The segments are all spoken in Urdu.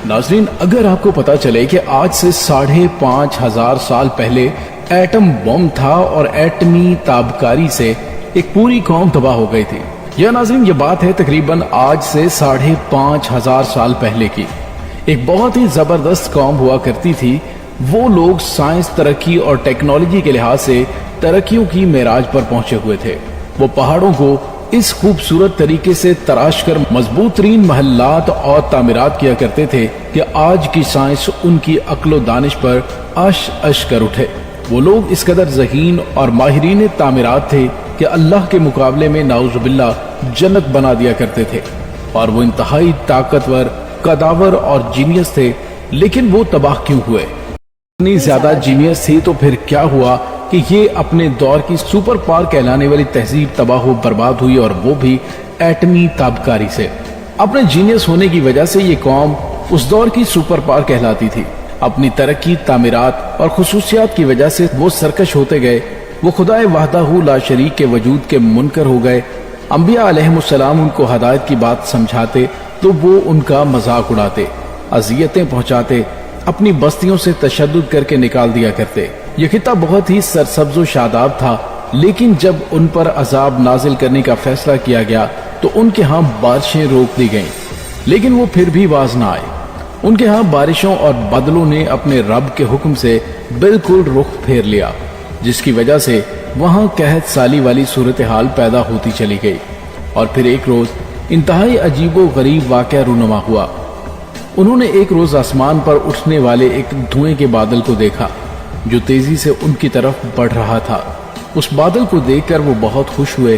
ناظرین، اگر آپ کو پتا چلے کہ آج سے 5,500 سال پہلے ایٹم بم تھا اور ایٹمی تابکاری سے ایک پوری قوم تباہ ہو گئی تھی، یا ناظرین یہ بات ہے تقریباً آج سے 5,500 سال پہلے کی، ایک بہت ہی زبردست قوم ہوا کرتی تھی۔ وہ لوگ سائنس، ترقی اور ٹیکنالوجی کے لحاظ سے ترقیوں کی معراج پر پہنچے ہوئے تھے۔ وہ پہاڑوں کو اس خوبصورت طریقے سے تراش کر مضبوط ترین محلات اور تعمیرات کیا کرتے تھے کہ آج کی سائنس ان کی عقل و دانش پر اش کر اٹھے۔ وہ لوگ اس قدر ذہین اور ماہرین تعمیرات تھے کہ اللہ کے مقابلے میں نعوذ باللہ جنت بنا دیا کرتے تھے، اور وہ انتہائی طاقتور، قداور اور جینیس تھے۔ لیکن وہ تباہ کیوں ہوئے؟ اتنی زیادہ جینیس تھی تو پھر کیا ہوا کہ یہ اپنے دور کی سپر پاور کہلانے والی تہذیب تباہ و برباد ہوئی، اور وہ بھی ایٹمی تابکاری سے۔ اپنے جینیس ہونے کی وجہ سے یہ قوم اس دور کی سپر پاور کہلاتی تھی۔ اپنی ترقی، تعمیرات اور خصوصیات کی وجہ سے وہ سرکش ہوتے گئے۔ وہ خدائے وحدہ لا شریک کے وجود کے منکر ہو گئے۔ انبیاء علیہم السلام ان کو ہدایت کی بات سمجھاتے تو وہ ان کا مذاق اڑاتے، اذیتیں پہنچاتے، اپنی بستیوں سے تشدد کر کے نکال دیا کرتے۔ یہ خطہ بہت ہی سرسبز و شاداب تھا، لیکن جب ان پر عذاب نازل کرنے کا فیصلہ کیا گیا تو ان کے ہاں بارشیں روک دی گئیں، لیکن وہ پھر بھی باز نہ آئے۔ ان کے ہاں بارشوں اور بادلوں نے اپنے رب کے حکم سے بالکل رخ پھیر لیا، جس کی وجہ سے وہاں قحط سالی والی صورتحال پیدا ہوتی چلی گئی۔ اور پھر ایک روز انتہائی عجیب و غریب واقعہ رونما ہوا۔ انہوں نے ایک روز آسمان پر اٹھنے والے ایک دھوئیں کے بادل کو دیکھا جو تیزی سے ان کی طرف بڑھ رہا تھا۔ اس بادل کو دیکھ کر وہ بہت خوش ہوئے۔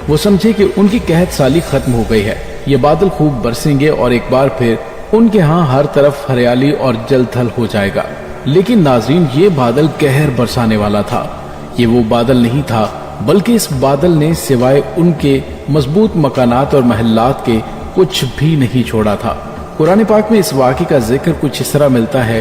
وہ سمجھے کہ ان کی قحط سالی ختم ہو گئی ہے، یہ بادل خوب برسیں گے اور ایک بار پھر ان کے ہاں ہر طرف ہریالی اور جل تھل ہو جائے گا۔ لیکن ناظرین، یہ بادل قہر برسانے والا تھا۔ یہ وہ بادل نہیں تھا، بلکہ اس بادل نے سوائے ان کے مضبوط مکانات اور محلات کے کچھ بھی نہیں چھوڑا تھا۔ قرآن پاک میں اس واقعے کا ذکر کچھ اس طرح ملتا ہے: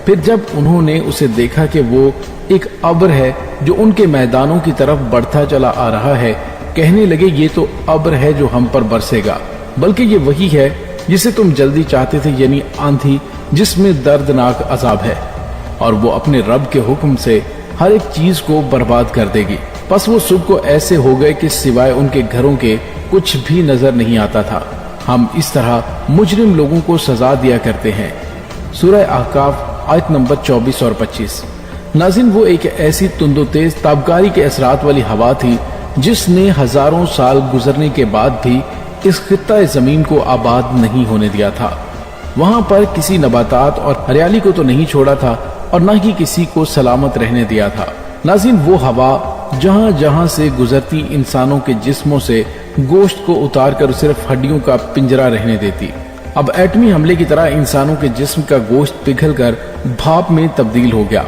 پھر جب انہوں نے اسے دیکھا کہ وہ ایک ابر ہے جو ان کے میدانوں کی طرف بڑھتا چلا آ رہا ہے، کہنے لگے یہ تو ابر ہے جو ہم پر برسے گا، بلکہ یہ وہی ہے جسے تم جلدی چاہتے تھے، یعنی آندھی جس میں دردناک عذاب ہے، اور وہ اپنے رب کے حکم سے ہر ایک چیز کو برباد کر دے گی۔ پس وہ صبح کو ایسے ہو گئے کہ سوائے ان کے گھروں کے کچھ بھی نظر نہیں آتا تھا۔ ہم اس طرح مجرم لوگوں کو سزا دیا کرتے ہیں۔ سورہ احقاف آیت نمبر 24 اور 25۔ ناظرین، وہ ایک ایسی تند و تیز تابکاری کے اثرات والی ہوا تھی جس نے ہزاروں سال گزرنے کے بعد بھی اس خطہ زمین کو آباد نہیں ہونے دیا تھا۔ وہاں پر کسی نباتات اور ہریالی کو تو نہیں چھوڑا تھا، اور نہ ہی کسی کو سلامت رہنے دیا تھا۔ ناظرین، وہ ہوا جہاں جہاں سے گزرتی انسانوں کے جسموں سے گوشت کو اتار کر صرف ہڈیوں کا پنجرا رہنے دیتی۔ اب ایٹمی حملے کی طرح انسانوں کے جسم کا گوشت پگھل کر بھاپ میں تبدیل ہو گیا۔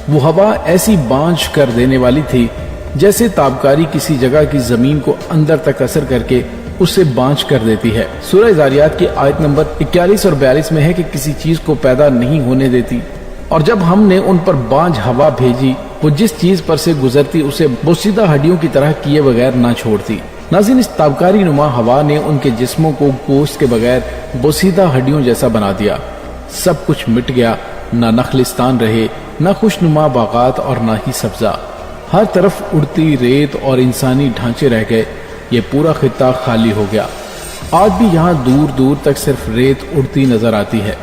وہ ہوا ایسی بانجھ کر دینے والی تھی جیسے تابکاری کسی جگہ کی زمین کو اندر تک اثر کر کے اسے بانجھ کر دیتی ہے۔ سورہ ذاریات کی آیت نمبر 41 اور 42 میں ہے کہ کسی چیز کو پیدا نہیں ہونے دیتی، اور جب ہم نے ان پر بانجھ ہوا بھیجی، وہ جس چیز پر سے گزرتی اسے بوسیدہ ہڈیوں کی طرح کیے بغیر نہ چھوڑتی۔ ناظرین، اس تابکاری نما ہوا نے ان کے جسموں کو گوشت کے بغیر بوسیدہ ہڈیوں جیسا بنا دیا۔ سب کچھ مٹ گیا، نہ نخلستان رہے، نہ خوشنما باغات اور نہ ہی سبزہ۔ ہر طرف اڑتی ریت اور انسانی ڈھانچے رہ گئے۔ یہ پورا خطہ خالی ہو گیا۔ آج بھی یہاں دور دور تک صرف ریت اڑتی نظر آتی ہے۔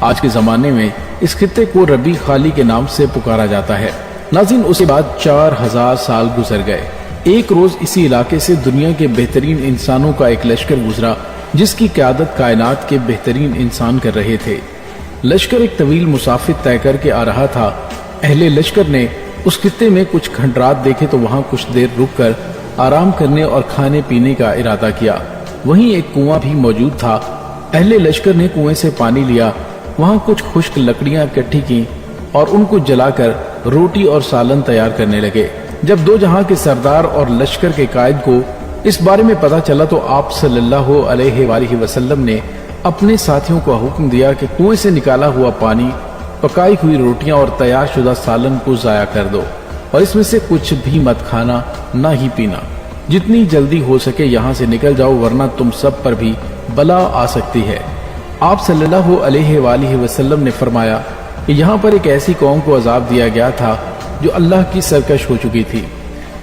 آج کے زمانے میں اس خطے کو ربیع خالی کے نام سے پکارا جاتا ہے۔ ناظرین، اس کے بعد 4000 سال گزر گئے۔ ایک روز اسی علاقے سے دنیا کے بہترین انسانوں کا ایک لشکر گزرا جس کی قیادت کائنات کے بہترین انسان کر رہے تھے۔ لشکر ایک طویل مسافت طے کر کے آ رہا تھا۔ اہل لشکر نے اس خطے میں کچھ کھنڈرات دیکھے تو وہاں کچھ دیر رک کر آرام کرنے اور کھانے پینے کا ارادہ کیا۔ وہیں ایک کنواں بھی موجود تھا۔ اہل لشکر نے کنویں سے پانی لیا، وہاں کچھ خشک لکڑیاں اکٹھی کی اور ان کو جلا کر روٹی اور سالن تیار کرنے لگے۔ جب دو جہاں کے سردار اور لشکر کے قائد کو اس بارے میں پتہ چلا تو آپ صلی اللہ علیہ وآلہ وسلم نے اپنے ساتھیوں کو حکم دیا کہ کنویں سے نکالا ہوا پانی، پکائی ہوئی روٹیاں اور تیار شدہ سالن کو ضائع کر دو، اور اس میں سے کچھ بھی مت کھانا، نہ ہی پینا۔ جتنی جلدی ہو سکے یہاں سے نکل جاؤ، ورنہ تم سب پر بھی بلا آ سکتی ہے۔ آپ صلی اللہ علیہ وآلہ وسلم نے فرمایا کہ یہاں پر ایک ایسی قوم کو عذاب دیا گیا تھا جو اللہ کی سرکش ہو چکی تھی۔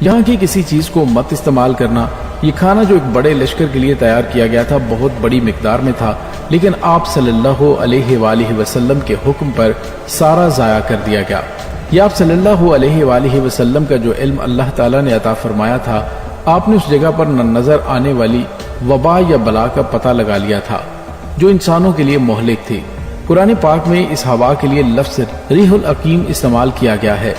یہاں کی کسی چیز کو مت استعمال کرنا، یہ کھانا جو ایک بڑے لشکر کے لیے تیار کیا گیا تھا بہت بڑی مقدار میں تھا، لیکن آپ صلی اللہ علیہ وآلہ وسلم کے حکم پر سارا ضائع کر دیا گیا۔ یہ آپ صلی اللہ علیہ وآلہ وسلم کا جو علم اللہ تعالیٰ نے عطا فرمایا تھا، آپ نے اس جگہ پر نظر آنے والی وبا یا بلا کا پتہ لگا لیا تھا جو انسانوں کے لیے مہلک تھی۔ قرآن پاک میں اس ہوا کے لیے لفظ ریح العقیم استعمال کیا گیا ہے۔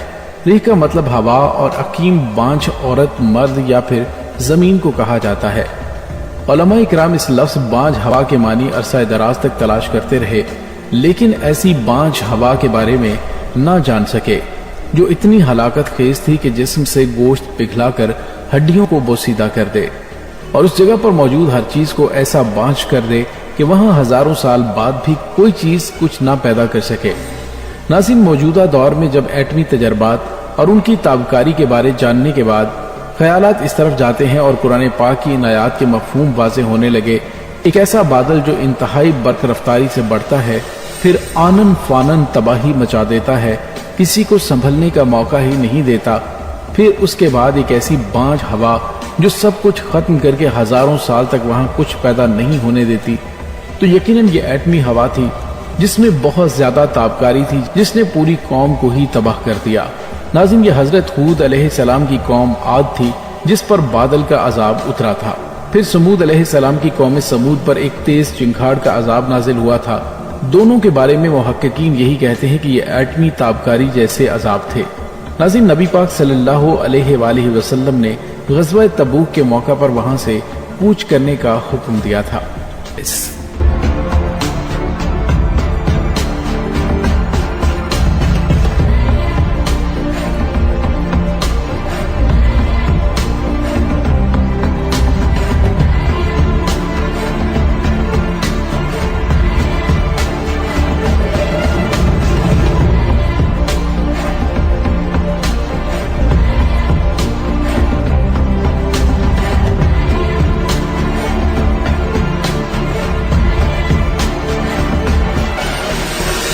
ریح کا مطلب ہوا اور عقیم بانجھ عورت، مرد یا پھر زمین کو کہا جاتا ہے۔ علماء اکرام اس لفظ بانجھ ہوا کے معنی عرصہ دراز تک تلاش کرتے رہے، لیکن ایسی بانجھ ہوا کے بارے میں نہ جان سکے جو اتنی ہلاکت خیز تھی کہ جسم سے گوشت پگھلا کر ہڈیوں کو بوسیدہ کر دے اور اس جگہ پر موجود ہر چیز کو ایسا بانجھ کر دے کہ وہاں ہزاروں سال بعد بھی کوئی چیز کچھ نہ پیدا کر سکے۔ ناظرین، موجودہ دور میں جب ایٹمی تجربات اور ان کی تابکاری کے بارے جاننے کے بعد خیالات اس طرف جاتے ہیں اور قرآن پاک کی ان آیات کے مفہوم واضح ہونے لگے، ایک ایسا بادل جو انتہائی برق رفتاری سے بڑھتا ہے، پھر آنن فانن تباہی مچا دیتا ہے، کسی کو سنبھلنے کا موقع ہی نہیں دیتا، پھر اس کے بعد ایک ایسی بانجھ ہوا جو سب کچھ ختم کر کے ہزاروں سال تک وہاں کچھ پیدا نہیں ہونے دیتی، تو یقیناً یہ ایٹمی ہوا تھی جس میں بہت زیادہ تابکاری تھی، جس نے پوری قوم کو ہی تباہ کر دیا۔ ناظرین، یہ حضرت ہود علیہ السلام کی قوم عاد تھی جس پر بادل کا عذاب اترا تھا۔ پھر سمود علیہ السلام کی قوم سمود پر ایک تیز چنگھاڑ کا عذاب نازل ہوا تھا۔ دونوں کے بارے میں محققین یہی کہتے ہیں کہ یہ ایٹمی تابکاری جیسے عذاب تھے۔ ناظرین، نبی پاک صلی اللہ علیہ وآلہ وسلم نے غزوہ تبوک کے موقع پر وہاں سے کوچ کرنے کا حکم دیا تھا۔